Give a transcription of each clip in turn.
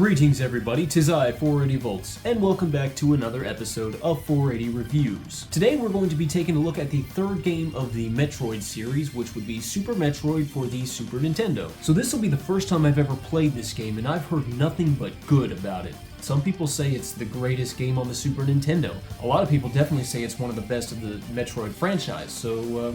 Greetings everybody, 'tis I, 480 Volts, and welcome back to another episode of 480 Reviews. Today we're going to be taking a look at the third game of the Metroid series, which would be Super Metroid for the Super Nintendo. So this will be the first time I've ever played this game, and I've heard nothing but good about it. Some people say it's the greatest game on the Super Nintendo. A lot of people definitely say it's one of the best of the Metroid franchise, so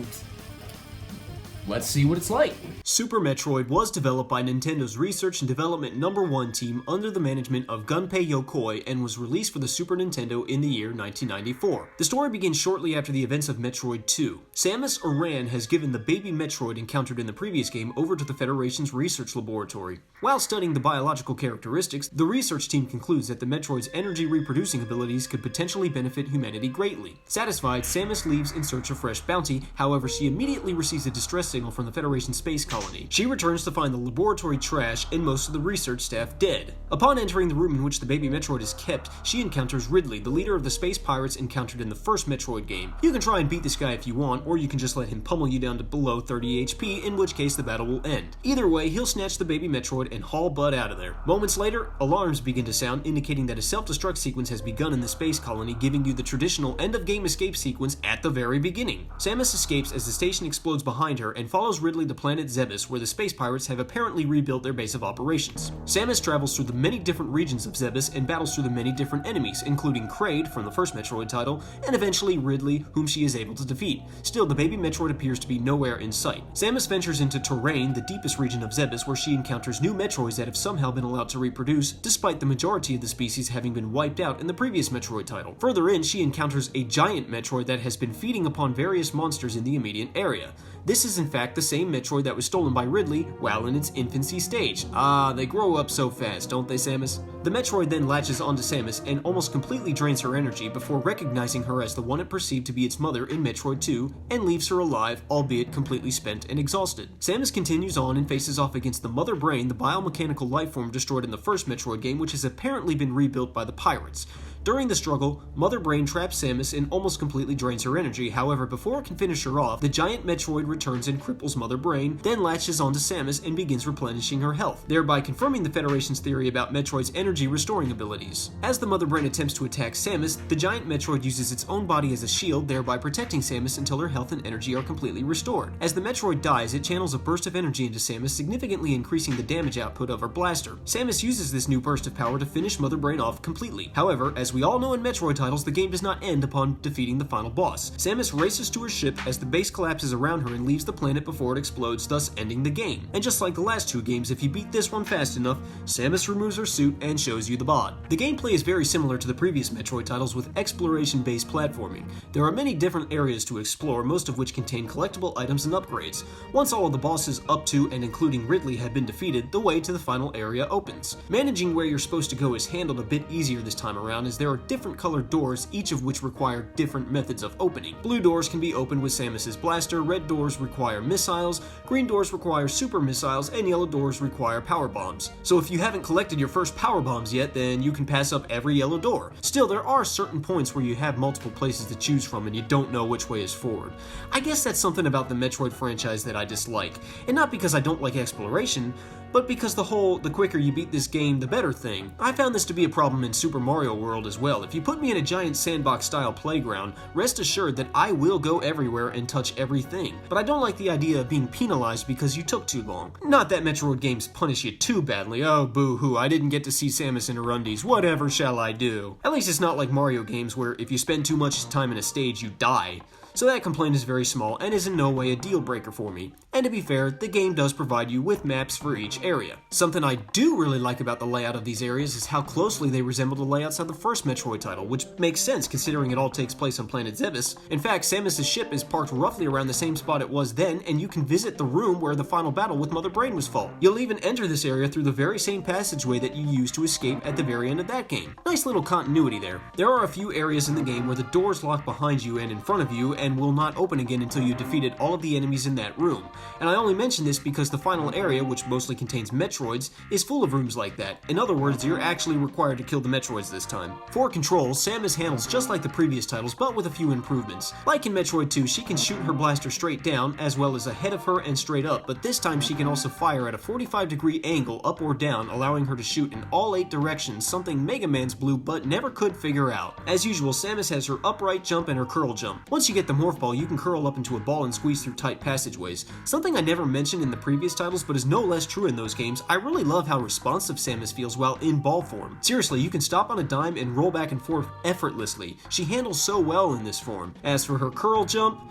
let's see what it's like. Super Metroid was developed by Nintendo's Research and Development No. 1 team under the management of Gunpei Yokoi and was released for the Super Nintendo in the year 1994. The story begins shortly after the events of Metroid 2. Samus Aran has given the baby Metroid encountered in the previous game over to the Federation's research laboratory. While studying the biological characteristics, the research team concludes that the Metroid's energy reproducing abilities could potentially benefit humanity greatly. Satisfied, Samus leaves in search of fresh bounty, however she immediately receives a distress signal from the Federation space colony. She returns to find the laboratory trash and most of the research staff dead. Upon entering the room in which the baby Metroid is kept, she encounters Ridley, the leader of the space pirates encountered in the first Metroid game. You can try and beat this guy if you want, or you can just let him pummel you down to below 30 HP, in which case the battle will end. Either way, he'll snatch the baby Metroid and haul butt out of there. Moments later, alarms begin to sound, indicating that a self-destruct sequence has begun in the space colony, giving you the traditional end-of-game escape sequence at the very beginning. Samus escapes as the station explodes behind her and follows Ridley to planet Zebes, where the space pirates have apparently rebuilt their base of operations. Samus travels through the many different regions of Zebes and battles through the many different enemies, including Kraid from the first Metroid title, and eventually Ridley, whom she is able to defeat. Still, the baby Metroid appears to be nowhere in sight. Samus ventures into Terrain, the deepest region of Zebes, where she encounters new Metroids that have somehow been allowed to reproduce, despite the majority of the species having been wiped out in the previous Metroid title. Further in, she encounters a giant Metroid that has been feeding upon various monsters in the immediate area. This is in fact the same Metroid that was stolen by Ridley while in its infancy stage. Ah, they grow up so fast, don't they, Samus? The Metroid then latches onto Samus and almost completely drains her energy before recognizing her as the one it perceived to be its mother in Metroid 2 and leaves her alive, albeit completely spent and exhausted. Samus continues on and faces off against the Mother Brain, the biomechanical lifeform destroyed in the first Metroid game, which has apparently been rebuilt by the pirates. During the struggle, Mother Brain traps Samus and almost completely drains her energy. However, before it can finish her off, the giant Metroid returns and cripples Mother Brain, then latches onto Samus and begins replenishing her health, thereby confirming the Federation's theory about Metroid's energy restoring abilities. As the Mother Brain attempts to attack Samus, the giant Metroid uses its own body as a shield, thereby protecting Samus until her health and energy are completely restored. As the Metroid dies, it channels a burst of energy into Samus, significantly increasing the damage output of her blaster. Samus uses this new burst of power to finish Mother Brain off completely. However, as we all know in Metroid titles, the game does not end upon defeating the final boss. Samus races to her ship as the base collapses around her and leaves the planet before it explodes, thus ending the game. And just like the last two games, if you beat this one fast enough, Samus removes her suit and shows you the bod. The gameplay is very similar to the previous Metroid titles with exploration-based platforming. There are many different areas to explore, most of which contain collectible items and upgrades. Once all of the bosses up to and including Ridley have been defeated, the way to the final area opens. Managing where you're supposed to go is handled a bit easier this time around, as there are different colored doors, each of which require different methods of opening. Blue doors can be opened with Samus's blaster, red doors require missiles, green doors require super missiles, and yellow doors require power bombs. So if you haven't collected your first power bombs yet, then you can pass up every yellow door. Still, there are certain points where you have multiple places to choose from and you don't know which way is forward. I guess that's something about the Metroid franchise that I dislike, and not because I don't like exploration, but because the quicker you beat this game, the better thing. I found this to be a problem in Super Mario World as well. If you put me in a giant sandbox-style playground, rest assured that I will go everywhere and touch everything. But I don't like the idea of being penalized because you took too long. Not that Metroid games punish you too badly. Oh, boo-hoo, I didn't get to see Samus in her undies. Whatever shall I do? At least it's not like Mario games where if you spend too much time in a stage, you die. So that complaint is very small and is in no way a deal breaker for me. And to be fair, the game does provide you with maps for each area. Something I do really like about the layout of these areas is how closely they resemble the layouts of the first Metroid title, which makes sense considering it all takes place on planet Zebes. In fact, Samus' ship is parked roughly around the same spot it was then, and you can visit the room where the final battle with Mother Brain was fought. You'll even enter this area through the very same passageway that you used to escape at the very end of that game. Nice little continuity there. There are a few areas in the game where the doors lock behind you and in front of you, and will not open again until you've defeated all of the enemies in that room. And I only mention this because the final area, which mostly contains Metroids, is full of rooms like that. In other words, you're actually required to kill the Metroids this time. For controls, Samus handles just like the previous titles, but with a few improvements. Like in Metroid 2, she can shoot her blaster straight down, as well as ahead of her and straight up, but this time she can also fire at a 45-degree angle up or down, allowing her to shoot in all 8 directions, something Mega Man's Blue but never could figure out. As usual, Samus has her upright jump and her curl jump. Once you get the Morph Ball, you can curl up into a ball and squeeze through tight passageways. Something I never mentioned in the previous titles, but is no less true in those games, I really love how responsive Samus feels while in ball form. Seriously, you can stop on a dime and roll back and forth effortlessly. She handles so well in this form. As for her curl jump,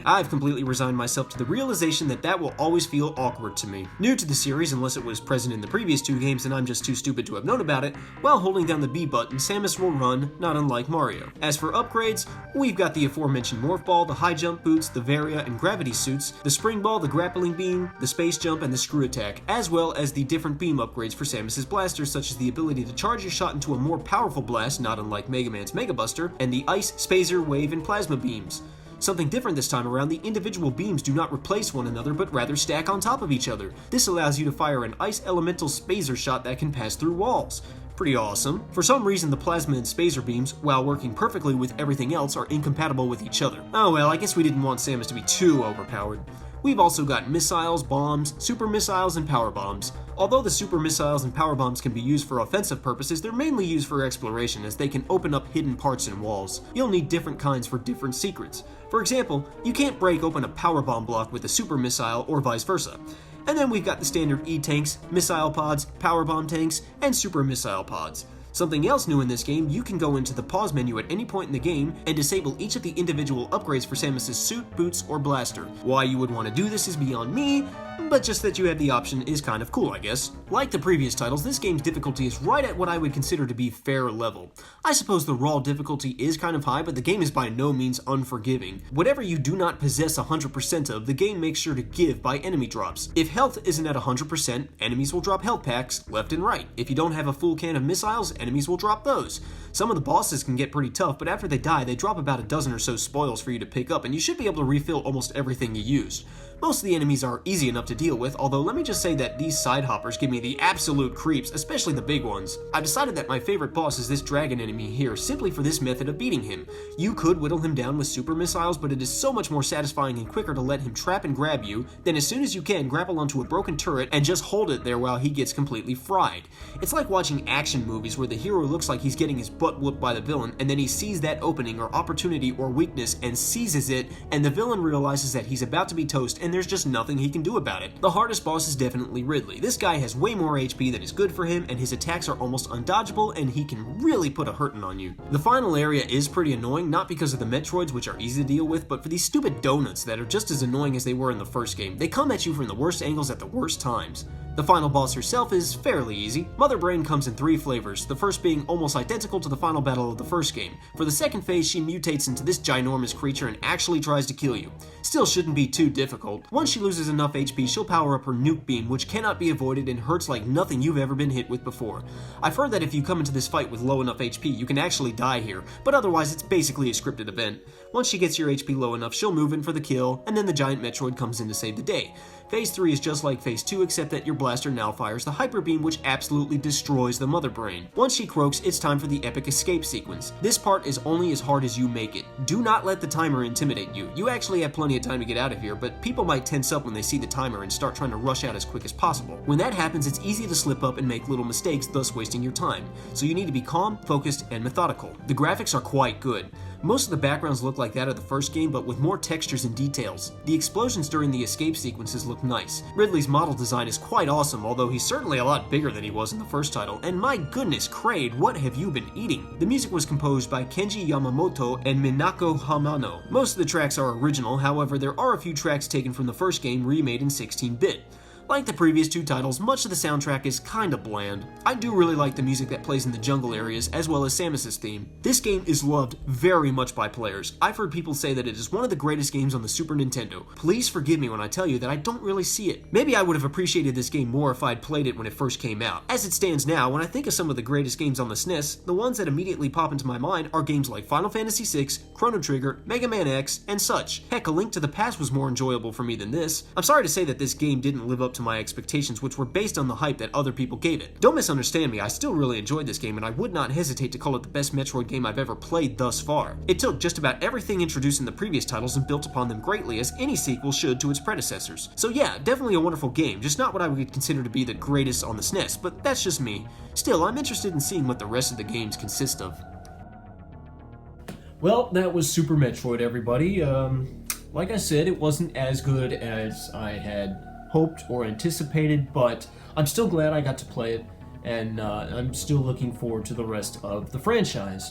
I've completely resigned myself to the realization that that will always feel awkward to me. New to the series, unless it was present in the previous 2 games and I'm just too stupid to have known about it, while holding down the B button, Samus will run, not unlike Mario. As for upgrades, we've got the aforementioned Morph Ball, the high jump boots, the Varia and gravity suits, the Spring Ball, the grappling beam, the space jump, and the screw attack, as well as the different beam upgrades for Samus's blasters, such as the ability to charge your shot into a more powerful blast, not unlike Mega Man's Mega Buster, and the Ice, Spazer, Wave, and Plasma beams. Something different this time around, the individual beams do not replace one another, but rather stack on top of each other. This allows you to fire an Ice Elemental Spazer shot that can pass through walls. Pretty awesome. For some reason, the Plasma and Spazer beams, while working perfectly with everything else, are incompatible with each other. Oh well, I guess we didn't want Samus to be too overpowered. We've also got missiles, bombs, super missiles, and power bombs. Although the super missiles and power bombs can be used for offensive purposes, they're mainly used for exploration, as they can open up hidden parts in walls. You'll need different kinds for different secrets. For example, you can't break open a power bomb block with a super missile or vice versa. And then we've got the standard E-tanks, missile pods, power bomb tanks, and super missile pods. Something else new in this game, you can go into the pause menu at any point in the game and disable each of the individual upgrades for Samus's suit, boots, or blaster. Why you would want to do this is beyond me, but just that you have the option is kind of cool, I guess. Like the previous titles, this game's difficulty is right at what I would consider to be fair level. I suppose the raw difficulty is kind of high, but the game is by no means unforgiving. Whatever you do not possess 100% of, the game makes sure to give by enemy drops. If health isn't at 100%, enemies will drop health packs left and right. If you don't have a full can of missiles, enemies will drop those. Some of the bosses can get pretty tough, but after they die, they drop about a dozen or so spoils for you to pick up, and you should be able to refill almost everything you used. Most of the enemies are easy enough to deal with, although let me just say that these side hoppers give me the absolute creeps, especially the big ones. I've decided that my favorite boss is this dragon enemy here, simply for this method of beating him. You could whittle him down with super missiles, but it is so much more satisfying and quicker to let him trap and grab you, then as soon as you can, grapple onto a broken turret and just hold it there while he gets completely fried. It's like watching action movies where the hero looks like he's getting his butt whooped by the villain, and then he sees that opening or opportunity or weakness and seizes it, and the villain realizes that he's about to be toast and there's just nothing he can do about it. The hardest boss is definitely Ridley. This guy has way more HP than is good for him, and his attacks are almost undodgeable, and he can really put a hurtin' on you. The final area is pretty annoying, not because of the Metroids, which are easy to deal with, but for these stupid donuts that are just as annoying as they were in the first game. They come at you from the worst angles at the worst times. The final boss herself is fairly easy. Mother Brain comes in 3 flavors, the first being almost identical to the final battle of the first game. For the second phase, she mutates into this ginormous creature and actually tries to kill you. Still shouldn't be too difficult. Once she loses enough HP, she'll power up her nuke beam, which cannot be avoided and hurts like nothing you've ever been hit with before. I've heard that if you come into this fight with low enough HP, you can actually die here, but otherwise it's basically a scripted event. Once she gets your HP low enough, she'll move in for the kill, and then the giant Metroid comes in to save the day. Phase 3 is just like Phase 2, except that your blaster now fires the Hyper Beam, which absolutely destroys the Mother Brain. Once she croaks, it's time for the epic escape sequence. This part is only as hard as you make it. Do not let the timer intimidate you. You actually have plenty of time to get out of here, but people might tense up when they see the timer and start trying to rush out as quick as possible. When that happens, it's easy to slip up and make little mistakes, thus wasting your time. So you need to be calm, focused, and methodical. The graphics are quite good. Most of the backgrounds look like that of the first game, but with more textures and details. The explosions during the escape sequences look nice. Ridley's model design is quite awesome, although he's certainly a lot bigger than he was in the first title, and my goodness, Kraid, what have you been eating? The music was composed by Kenji Yamamoto and Minako Hamano. Most of the tracks are original, however, there are a few tracks taken from the first game remade in 16-bit. Like the previous two titles, much of the soundtrack is kinda bland. I do really like the music that plays in the jungle areas, as well as Samus's theme. This game is loved very much by players. I've heard people say that it is one of the greatest games on the Super Nintendo. Please forgive me when I tell you that I don't really see it. Maybe I would have appreciated this game more if I'd played it when it first came out. As it stands now, when I think of some of the greatest games on the SNES, the ones that immediately pop into my mind are games like Final Fantasy VI, Chrono Trigger, Mega Man X, and such. Heck, A Link to the Past was more enjoyable for me than this. I'm sorry to say that this game didn't live up to my expectations, which were based on the hype that other people gave it. Don't misunderstand me, I still really enjoyed this game, and I would not hesitate to call it the best Metroid game I've ever played thus far. It took just about everything introduced in the previous titles and built upon them greatly, as any sequel should to its predecessors. So yeah, definitely a wonderful game, just not what I would consider to be the greatest on the SNES, but that's just me. Still, I'm interested in seeing what the rest of the games consist of. Well, that was Super Metroid, everybody. Like I said, it wasn't as good as I had hoped or anticipated, but I'm still glad I got to play it, and I'm still looking forward to the rest of the franchise,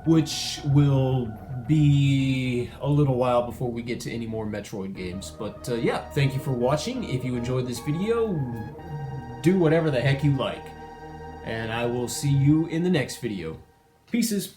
which will be a little while before we get to any more Metroid games. But yeah, thank you for watching. If you enjoyed this video, do whatever the heck you like, and I will see you in the next video. Pieces.